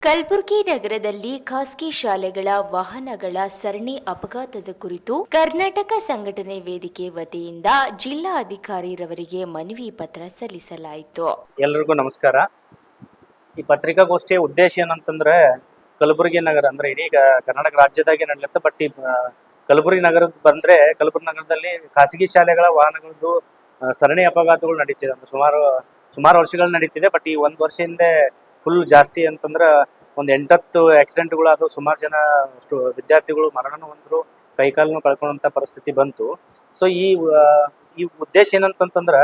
ಕಲಬುರಗಿ ನಗರದಲ್ಲಿ ಖಾಸಗಿ ಶಾಲೆಗಳ ವಾಹನಗಳ ಸರಣಿ ಅಪಘಾತದ ಕುರಿತು ಕರ್ನಾಟಕ ಸಂಘಟನೆ ವೇದಿಕೆ ವತಿಯಿಂದ ಜಿಲ್ಲಾಧಿಕಾರಿರವರಿಗೆ ಮನವಿ ಪತ್ರ ಸಲ್ಲಿಸಲಾಯಿತು. ಎಲ್ರಿಗೂ ನಮಸ್ಕಾರ. ಈ ಪತ್ರಿಕಾಗೋಷ್ಠಿಯ ಉದ್ದೇಶ ಏನಂತಂದ್ರೆ ಕಲಬುರಗಿ ನಗರ ಅಂದ್ರೆ ಇಡೀ ಕರ್ನಾಟಕ ರಾಜ್ಯದಾಗೆ ನಡೆಯುತ್ತೆ. ಬಟ್ ಈ ಕಲಬುರಗಿ ನಗರದ ಬಂದ್ರೆ ಕಲಬುರಗಿ ನಗರದಲ್ಲಿ ಖಾಸಗಿ ಶಾಲೆಗಳ ವಾಹನಗಳದ್ದು ಸರಣಿ ಅಪಘಾತಗಳು ನಡೀತಿದೆ. ಅಂದ್ರೆ ಸುಮಾರು ವರ್ಷಗಳು ನಡೀತಿದೆ. ಬಟ್ ಈ ಒಂದು ವರ್ಷ ಹಿಂದೆ ಫುಲ್ ಜಾಸ್ತಿ ಅಂತಂದ್ರೆ ಒಂದು 8-10 ಆಕ್ಸಿಡೆಂಟ್ಗಳು ಅದು. ಸುಮಾರು ಜನ ವಿದ್ಯಾರ್ಥಿಗಳು ಮರಣನೂ ಹೊಂದ್ರು, ಕೈಕಾಲನ್ನು ಕಳ್ಕೊಳ್ಳುವಂಥ ಪರಿಸ್ಥಿತಿ ಬಂತು. ಸೊ ಈ ಉದ್ದೇಶ ಏನಂತಂದ್ರೆ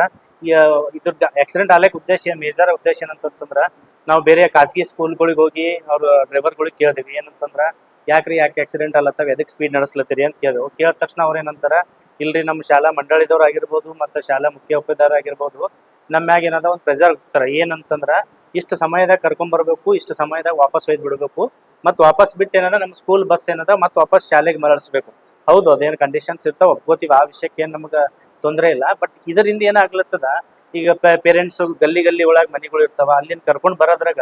ಇದ್ರದ್ದು ಆಕ್ಸಿಡೆಂಟ್ ಆಗ್ಲಿಕ್ಕೆ ಮೇಜರ್ ಉದ್ದೇಶ ಏನಂತಂದ್ರೆ ನಾವು ಬೇರೆ ಖಾಸಗಿ ಸ್ಕೂಲ್ಗಳಿಗೆ ಹೋಗಿ ಅವ್ರ ಡ್ರೈವರ್ಗಳಿಗೆ ಕೇಳಿದ್ವಿ. ಏನಂತಂದ್ರೆ ಯಾಕೆ ಆಕ್ಸಿಡೆಂಟ್ ಅಲ್ಲತ್ತಾವ, ಎದಕ್ಕೆ ಸ್ಪೀಡ್ ನಡೆಸ್ಲತ್ತೀರಿ ಅಂತ ಕೇಳಿದೆವು. ಕೇಳಿದ ತಕ್ಷಣ ಅವ್ರು ಏನಂತಾರೆ, ಇಲ್ರಿ ನಮ್ಮ ಶಾಲಾ ಮಂಡಳಿದವ್ರು ಆಗಿರ್ಬೋದು ಮತ್ತು ಶಾಲಾ ಮುಖ್ಯ ಆಗಿರ್ಬೋದು, ನಮ್ಮ ಮ್ಯಾಗ ಏನಾದ ಒಂದು ಪ್ರೆಷರ್ ಹೋಗ್ತಾರೆ. ಏನಂತಂದ್ರೆ ಇಷ್ಟು ಸಮಯದಾಗ ಕರ್ಕೊಂಬರ್ಬೇಕು, ಇಷ್ಟು ಸಮಯದಾಗ ವಾಪಸ್ ಒಯ್ದು ಬಿಡಬೇಕು, ಮತ್ತು ವಾಪಸ್ ಬಿಟ್ಟು ಏನದ ನಮ್ಮ ಸ್ಕೂಲ್ ಬಸ್ ಏನದ ಮತ್ತು ವಾಪಸ್ ಶಾಲೆಗೆ ಮರಳಿಸ್ಬೇಕು. ಹೌದು, ಅದೇನು ಕಂಡೀಷನ್ಸ್ ಇರ್ತಾವೆ, ಒಪ್ಕೋತೀವಿ. ಆ ವಿಷಯಕ್ಕೆ ಏನು ನಮ್ಗೆ ತೊಂದರೆ ಇಲ್ಲ. ಬಟ್ ಇದರಿಂದ ಏನಾಗ್ಲತ್ತದ, ಈಗ ಪೇರೆಂಟ್ಸ್ ಗಲ್ಲಿ ಒಳಗೆ ಮನೆಗಳು ಇರ್ತಾವ, ಅಲ್ಲಿಂದ ಕರ್ಕೊಂಡು ಬರೋದ್ರಾಗ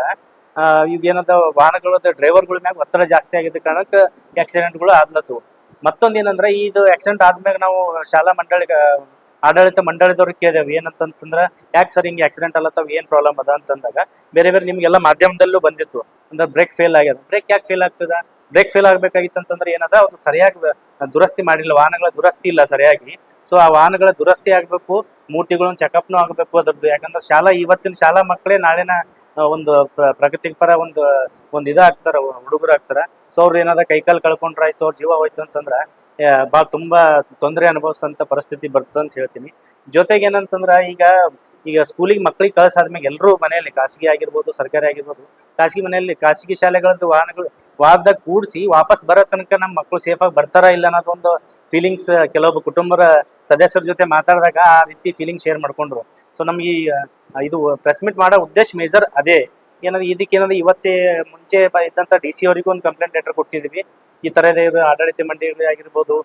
ಈಗ ಏನದ ವಾಹನಗಳ ಡ್ರೈವರ್ಗಳ ಮ್ಯಾಗ ಒತ್ತಡ ಜಾಸ್ತಿ ಆಗಿದ್ದ ಕಾರಣಕ್ಕೆ ಆಕ್ಸಿಡೆಂಟ್ಗಳು ಆಗ್ಲತ್ತವು. ಮತ್ತೊಂದು ಏನಂದ್ರೆ ಇದು ಆಕ್ಸಿಡೆಂಟ್ ಆದ್ಮ್ಯಾಗ ನಾವು ಶಾಲಾ ಆಡಳಿತ ಮಂಡಳಿದವ್ರಿಗೆ ಕೇಳಿದೆವು. ಏನಂತಂದ್ರೆ ಯಾಕೆ ಸರ್ ಹಿಂಗೆ ಆಕ್ಸಿಡೆಂಟ್ ಅಲ್ಲತ್ತಾವ, ಏನು ಪ್ರಾಬ್ಲಮ್ ಅದ ಅಂತಂದಾಗ ಬೇರೆ ನಿಮಗೆಲ್ಲ ಮಾಧ್ಯಮದಲ್ಲೂ ಬಂದಿತ್ತು. ಅಂದ್ರೆ ಬ್ರೇಕ್ ಫೇಲ್ ಆಗ್ಯದ. ಬ್ರೇಕ್ ಯಾಕೆ ಫೇಲ್ ಆಗ್ತದ? ಬ್ರೇಕ್ ಫೇಲ್ ಆಗ್ಬೇಕಾಗಿತ್ತು ಅಂತಂದ್ರೆ ಏನದ, ಅವ್ರು ಸರಿಯಾಗಿ ದುರಸ್ತಿ ಮಾಡಿಲ್ಲ, ವಾಹನಗಳ ದುರಸ್ತಿ ಇಲ್ಲ ಸರಿಯಾಗಿ. ಸೊ ಆ ವಾಹನಗಳ ದುರಸ್ತಿ ಆಗಬೇಕು, ಮೂರ್ತಿಗಳನ್ನ ಚೆಕಪ್ನು ಆಗಬೇಕು ಅದ್ರದ್ದು. ಯಾಕಂದ್ರೆ ಇವತ್ತಿನ ಶಾಲಾ ಮಕ್ಕಳೇ ನಾಳಿನ ಒಂದು ಪ್ರಗತಿಪರ ಒಂದು ಇದಾಗ್ತಾರ, ಹುಡುಗರು ಆಗ್ತಾರ. ಸೊ ಅವ್ರು ಏನಾದ ಕೈಕಾಲು ಕಳ್ಕೊಂಡ್ರಾಯ್ತು, ಅವ್ರ ಜೀವ ಹೋಯ್ತು ಅಂತಂದ್ರೆ ಭಾಳ ತುಂಬಾ ತೊಂದರೆ ಅನುಭವಿಸೋಂಥ ಪರಿಸ್ಥಿತಿ ಬರ್ತದೆ ಅಂತ ಹೇಳ್ತೀನಿ. ಜೊತೆಗೆ ಏನಂತಂದ್ರೆ ಈಗ ಸ್ಕೂಲಿಗೆ ಮಕ್ಕಳಿಗೆ ಕಳ್ಸಾದ್ಮೇಲೆ ಎಲ್ಲರೂ ಮನೆಯಲ್ಲಿ ಖಾಸಗಿ ಆಗಿರ್ಬೋದು, ಸರ್ಕಾರಿ ಆಗಿರ್ಬೋದು, ಖಾಸಗಿ ಶಾಲೆಗಳದ್ದು ವಾಹನಗಳು ವಾರದಾಗ ಕೂಡಿಸಿ ವಾಪಸ್ ಬರೋ ತನಕ ನಮ್ಮ ಮಕ್ಕಳು ಸೇಫಾಗಿ ಬರ್ತಾರ ಇಲ್ಲ ಅನ್ನೋದೊಂದು ಫೀಲಿಂಗ್ಸ್ ಕೆಲವೊಬ್ಬ ಕುಟುಂಬದ ಸದಸ್ಯರ ಜೊತೆ ಮಾತಾಡಿದಾಗ ಆ ರೀತಿ ಫೀಲಿಂಗ್ ಶೇರ್ ಮಾಡ್ಕೊಂಡ್ರು. ಸೊ ನಮ್ಗೆ ಇದು ಪ್ರೆಸ್ ಮೀಟ್ ಮಾಡೋ ಉದ್ದೇಶ ಮೇಜರ್ ಅದೇ. ಇದಕ್ಕೇನಂದ್ರೆ ಇವತ್ತೇ ಮುಂಚೆ ಇದ್ದಂಥ DC ಅವರಿಗೂ ಒಂದು ಕಂಪ್ಲೇಂಟ್ ಲೆಟರ್ ಕೊಟ್ಟಿದ್ವಿ. ಈ ಥರದ ಆಡಳಿತ ಮಂಡಳಿ ಆಗಿರ್ಬೋದು,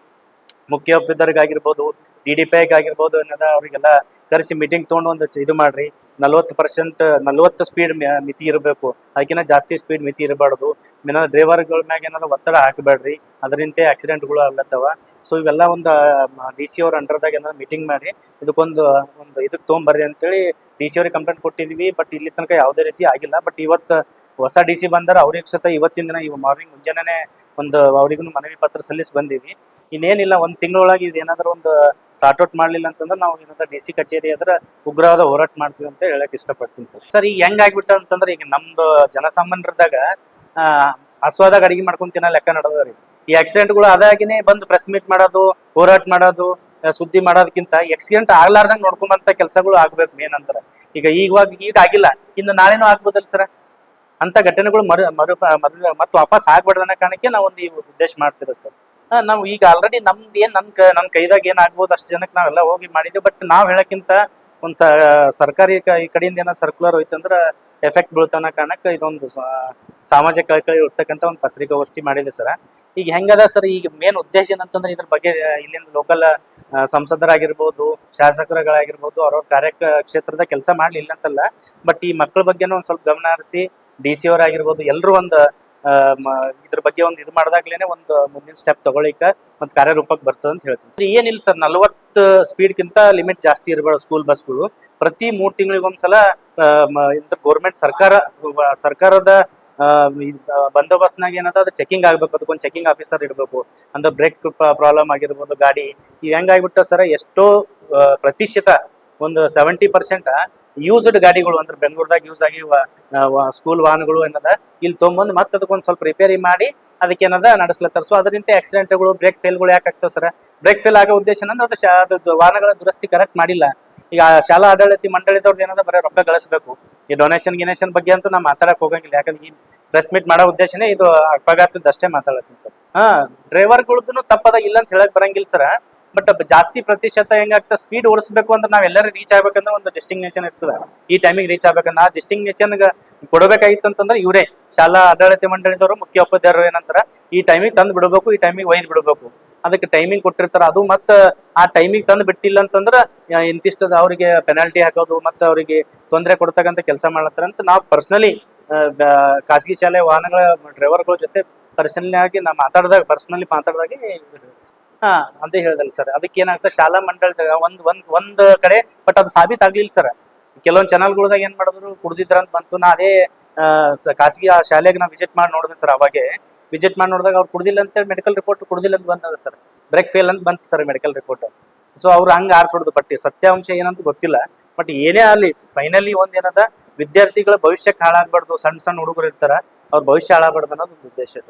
ಮುಖ್ಯ ಆಗಿರ್ಬೋದು, DDPI ಆಗಿರ್ಬೋದು ಅನ್ನೋದ ಅವರಿಗೆಲ್ಲ ಕರೆಸಿ ಮೀಟಿಂಗ್ ತೊಗೊಂಡು ಒಂದು ಇದು ಮಾಡ್ರಿ. 40% ಸ್ಪೀಡ್ ಮಿತಿ ಇರಬೇಕು, ಅದಕ್ಕಿಂತ ಜಾಸ್ತಿ ಸ್ಪೀಡ್ ಮಿತಿ ಇರಬಾರ್ದು. ಡ್ರೈವರ್ಗಳ ಮ್ಯಾಗ ಏನಾದ್ರು ಒತ್ತಡ ಹಾಕಬೇಡ್ರಿ, ಅದರಿಂದ ಆಕ್ಸಿಡೆಂಟ್ಗಳು ಆಗ್ಲತ್ತವ. ಸೊ ಇವೆಲ್ಲ ಒಂದು DC ಅವ್ರ ಅಂಡರ್ದಾಗ ಏನಾದ್ರು ಮೀಟಿಂಗ್ ಮಾಡಿ ಇದಕ್ಕೆ ಇದಕ್ಕೆ ತೊಗೊಂಬರ್ರಿ ಅಂತೇಳಿ DC ಅವ್ರಿಗೆ ಕಂಪ್ಲೇಂಟ್ ಕೊಟ್ಟಿದ್ವಿ. ಬಟ್ ಇಲ್ಲಿ ತನಕ ಯಾವುದೇ ರೀತಿ ಆಗಿಲ್ಲ. ಬಟ್ ಇವತ್ತು ಹೊಸ DC ಬಂದಾರ, ಅವ್ರಿಗೆ ಇವತ್ತಿನ ದಿನ ಮಾರ್ನಿಂಗ್ ಮುಂಜಾನೆ ಅವ್ರಿಗೂ ಮನವಿ ಪತ್ರ ಸಲ್ಲಿಸಿ ಬಂದೀವಿ. ಇನ್ನೇನಿಲ್ಲ, ಒಂದು ತಿಂಗಳೊಳಗೆ ಇದು ಏನಾದರೂ ಒಂದು ಸಾರ್ಟ್ ಔಟ್ ಮಾಡಲಿಲ್ಲ ಅಂತಂದ್ರೆ ನಾವು ಏನಾದ್ರು DC ಕಚೇರಿ ಅದರ ಉಗ್ರವಾದ ಹೋರಾಟ ಮಾಡ್ತೀವಿ ಅಂತ ಹೇಳಕ್ ಇಷ್ಟಪಡ್ತೀನಿ ಸರ್. ಈಗ ಹೆಂಗ್ ಆಗ್ಬಿಟ್ಟ ಅಂತಂದ್ರೆ, ಈಗ ನಮ್ದು ಜನಸಾಮಾನ್ಯರದಾಗ ಹಸುವಾದಾಗ ಅಡಿಗೆ ಮಾಡ್ಕೊಂಡ್ ತಿನ್ನೋ ಲೆಕ್ಕ ನಡೆದವ್ರಿ. ಈ ಆಕ್ಸಿಡೆಂಟ್ಗಳು ಅದಾಗಿನೇ ಬಂದು ಪ್ರೆಸ್ ಮೀಟ್ ಮಾಡೋದು, ಹೋರಾಟ ಮಾಡೋದು, ಸುದ್ದಿ ಮಾಡೋದಕ್ಕಿಂತ ಆಕ್ಸಿಡೆಂಟ್ ಆಗ್ಲಾರ್ದಂಗೆ ನೋಡ್ಕೊಂಬಂತ ಕೆಲಸಗಳು ಆಗ್ಬೇಕು ಮೇನ್ ಅಂತಾರೆ. ಈಗ ಆಗಿಲ್ಲ, ಇನ್ನು ನಾಳೆನೂ ಆಗ್ಬೋದಲ್ಲ ಸರ್. ಅಂತ ಘಟನೆಗಳು ಮತ್ತೆ ವಾಪಸ್ ಆಗ್ಬಾರ್ದು ಅನ್ನೋ ಕಾರಣಕ್ಕೆ ನಾವು ಈ ಉದ್ದೇಶ ಮಾಡ್ತೀವಿ ಸರ್. ನಾವು ಈಗ ಆಲ್ರೆಡಿ ನಮ್ದು ನನ್ನ ಕೈದಾಗ ಏನ್ ಆಗ್ಬೋದು ಅಷ್ಟು ಜನಕ್ಕೆ ನಾವೆಲ್ಲ ಹೋಗಿ ಮಾಡಿದ್ವಿ. ಬಟ್ ನಾವು ಹೇಳಕ್ಕಿಂತ ಒಂದು ಸರ್ಕಾರಿ ಕಡೆಯಿಂದ ಏನೋ ಸರ್ಕ್ಯುಲರ್ ಹೋಯ್ತು ಅಂದ್ರೆ ಎಫೆಕ್ಟ್ ಬೀಳ್ತಾನ ಕಾರಣಕ್ಕೆ ಇದೊಂದು ಸಾಮಾಜಿಕ ಕಳಕಳಿ ಇರ್ತಕ್ಕಂಥ ಒಂದು ಪತ್ರಿಕಾಗೋಷ್ಠಿ ಮಾಡಿದೆ ಸರ್. ಈಗ ಹೆಂಗದ ಸರ್, ಈಗ ಮೇನ್ ಉದ್ದೇಶ ಏನಂತಂದ್ರೆ ಇದ್ರ ಬಗ್ಗೆ ಇಲ್ಲಿಂದ ಲೋಕಲ್ ಸಂಸದರಾಗಿರ್ಬೋದು, ಶಾಸಕರುಗಳಾಗಿರ್ಬೋದು, ಅವ್ರವ್ರ ಕಾರ್ಯಕ್ಷೇತ್ರದ ಕೆಲಸ ಮಾಡ್ಲಿಲ್ಲ ಅಂತಲ್ಲ. ಬಟ್ ಈ ಮಕ್ಕಳ ಬಗ್ಗೆನೂ ಒಂದು ಸ್ವಲ್ಪ ಗಮನ ಹರಿಸಿ DC ಅವರಾಗಿರ್ಬೋದು ಎಲ್ಲರೂ ಇದ್ರ ಬಗ್ಗೆ ಇದು ಮಾಡಿದಾಗ್ಲೇನೆ ಒಂದು ಮುಂದಿನ ಸ್ಟೆಪ್ ತಗೊಳಿಕ ಒಂದು ಕಾರ್ಯರೂಪಕ್ಕೆ ಬರ್ತದೆ ಅಂತ ಹೇಳ್ತೀನಿ ಸರ್. ಏನಿಲ್ಲ ಸರ್, 40 ಸ್ಪೀಡ್ಗಿಂತ ಲಿಮಿಟ್ ಜಾಸ್ತಿ ಇರಬಾರ್ದು ಸ್ಕೂಲ್ ಬಸ್ಗಳು. ಪ್ರತಿ 3 ತಿಂಗಳಿಗೊಂದ್ಸಲ ಗೌರ್ಮೆಂಟ್ ಸರ್ಕಾರದ ಬಂದೋಬಸ್ತ್ನಾಗ ಏನದ ಅದು ಚೆಕಿಂಗ್ ಆಗ್ಬೇಕು. ಅದಕ್ಕೊಂದು ಚೆಕಿಂಗ್ ಆಫೀಸರ್ ಇಡಬೇಕು. ಅಂದ್ರೆ ಬ್ರೇಕ್ ಪ್ರಾಬ್ಲಮ್ ಆಗಿರ್ಬೋದು, ಗಾಡಿ ಈಗ ಹೆಂಗಾಗ್ಬಿಟ್ಟ ಸರ್, ಎಷ್ಟೋ ಪ್ರತಿಶತ ಒಂದು 70% ಯೂಸ್ಡ್ ಗಾಡಿಗಳು ಅಂದ್ರೆ ಬೆಂಗಳೂರದಾಗ ಯೂಸ್ ಆಗಿ ಸ್ಕೂಲ್ ವಾಹನಗಳು ಏನದ ಇಲ್ಲಿ ತೊಗೊಂಬಂದು ಮತ್ತೆ ಅದಕ್ಕೊಂದು ಸ್ವಲ್ಪ ರಿಪೇರಿ ಮಾಡಿ ಅದಕ್ಕೇನದ ನಡೆಸ್ಲತ್ತಾರ. ಸೊ ಅದರಿಂದ ಆಕ್ಸಿಡೆಂಟ್ಗಳು, ಬ್ರೇಕ್ ಫೇಲ್ಗಳು ಯಾಕೆ ಆಗ್ತಾವ ಸರ್? ಬ್ರೇಕ್ ಫೇಲ್ ಆಗೋ ಉದ್ದೇಶ ಅಂದ್ರೆ ಅದು ವಾಹನಗಳ ದುರಸ್ತಿ ಕರೆಕ್ಟ್ ಮಾಡಿಲ್ಲ. ಈಗ ಶಾಲಾ ಆಡಳಿತ ಮಂಡಳಿದವ್ರದ್ದು ಏನದ ಬರೀ ರೊಕ್ಕ ಗಳಿಸ್ಬೇಕು. ಈ ಡೊನೇಷನ್ ಬಗ್ಗೆ ಅಂತೂ ನಾವು ಮಾತಾಡಕ್ ಹೋಗಂಗಿಲ್ಲ. ಯಾಕಂದ್ರೆ ಈ ಪ್ರೆಸ್ ಮೀಟ್ ಮಾಡೋ ಉದ್ದೇಶನೇ ಇದು ಅಪಘಾತದಷ್ಟೇ ಮಾತಾಡತ್ತೀನಿ ಸರ್. ಡ್ರೈವರ್ಗಳದ್ದು ತಪ್ಪದ ಇಲ್ಲ ಅಂತ ಹೇಳಕ್ ಬರಂಗಿಲ್ಲ ಸರ್. ಬಟ್ ಜಾಸ್ತಿ ಪ್ರತಿಶತ ಹೆಂಗಾಗ್ತದೆ, ಸ್ಪೀಡ್ ಓಡಿಸ್ಬೇಕು ಅಂದ್ರೆ ನಾವ್ ಎಲ್ಲರೂ ರೀಚ್ ಆಗ್ಬೇಕಂದ್ರೆ ಒಂದು ಡಿಸ್ಟಿಂಗ್ನೇಷನ್ ಇರ್ತದೆ. ಈ ಟೈಮಿಗೆ ರೀಚ್ ಆಗ್ಬೇಕಂದ್ರೆ ಆ ಡಿಸ್ಟಿಂಗ್ನೇಷನ್ ಕೊಡಬೇಕಾಗಿತ್ತು ಅಂತಂದ್ರೆ ಇವರೇ ಶಾಲಾ ಆಡಳಿತ ಮಂಡಳಿದವರು, ಮುಖ್ಯ ಏನಂತಾರ, ಈ ಟೈಮಿಗೆ ತಂದು ಬಿಡಬೇಕು, ಈ ಟೈಮಿಗೆ ಒಯ್ದು ಬಿಡಬೇಕು. ಅದಕ್ಕೆ ಟೈಮಿಂಗ್ ಕೊಟ್ಟಿರ್ತಾರ. ಅದು ಮತ್ತೆ ಆ ಟೈಮಿಗೆ ತಂದು ಬಿಟ್ಟಿಲ್ಲ ಅಂತಂದ್ರೆ ಇಂತಿಷ್ಟದ ಅವರಿಗೆ ಪೆನಾಲ್ಟಿ ಹಾಕೋದು, ಮತ್ತೆ ಅವರಿಗೆ ತೊಂದರೆ ಕೊಡ್ತಕ್ಕಂಥ ಕೆಲಸ ಮಾಡ್ತಾರ ಅಂತ ನಾವು ಪರ್ಸನಲಿ ಖಾಸಗಿ ಶಾಲೆ ವಾಹನಗಳ ಡ್ರೈವರ್ಗಳ ಜೊತೆ ಪರ್ಸನಲಿ ಮಾತಾಡಿದಾಗ ಹಾ ಅಂತ ಹೇಳಿದಲ್ಲ ಸರ್. ಅದಕ್ಕೆ ಏನಾಗ್ತದೆ, ಶಾಲಾ ಮಂಡಳದಾಗ ಒಂದ್ ಕಡೆ ಬಟ್ ಅದು ಸಾಬೀತಾಗ್ಲಿಲ್ಲ ಸರ್. ಕೆಲವೊಂದು ಚಾನಲ್ಗಳ್ದಾಗ ಏನ್ ಮಾಡಿದ್ರು, ಕುಡ್ದಿದ್ರ ಅಂತ ಬಂತು. ನಾ ಅದೇ ಖಾಸಗಿ ಆ ಶಾಲೆಗೆ ನಾ ವಿಸಿಟ್ ಮಾಡಿ ನೋಡಿದೆ ಸರ್. ಅವಾಗೆ ವಿಸಿಟ್ ಮಾಡಿ ನೋಡಿದಾಗ ಅವ್ರು ಕುಡ್ದಿಲ್ಲ ಅಂತ ಮೆಡಿಕಲ್ ರಿಪೋರ್ಟ್ ಕುಡ್ದಿಲ್ಲ ಅಂತ ಬಂದದ ಸರ್. ಬ್ರೇಕ್ ಫೇಲ್ ಅಂತ ಬಂತು ಸರ್ ಮೆಡಿಕಲ್ ರಿಪೋರ್ಟ್. ಸೊ ಅವ್ರು ಹಂಗ ಆರಿಸ್ಬಿಡ್ದು. ಬಟ್ ಸತ್ಯಾಂಶ ಏನಂತ ಗೊತ್ತಿಲ್ಲ. ಬಟ್ ಏನೇ ಆಗಲಿ ಫೈನಲಿ ಏನದ, ವಿದ್ಯಾರ್ಥಿಗಳ ಭವಿಷ್ಯಕ್ಕೆ ಹಾಳಾಗ್ಬಾರ್ದು. ಸಣ್ಣ ಹುಡುಗರು ಇರ್ತಾರ, ಅವ್ರ ಭವಿಷ್ಯ ಹಾಳಾಗ್ಬಾರ್ದು ಅನ್ನೋದು ಒಂದು ಉದ್ದೇಶ ಸರ್.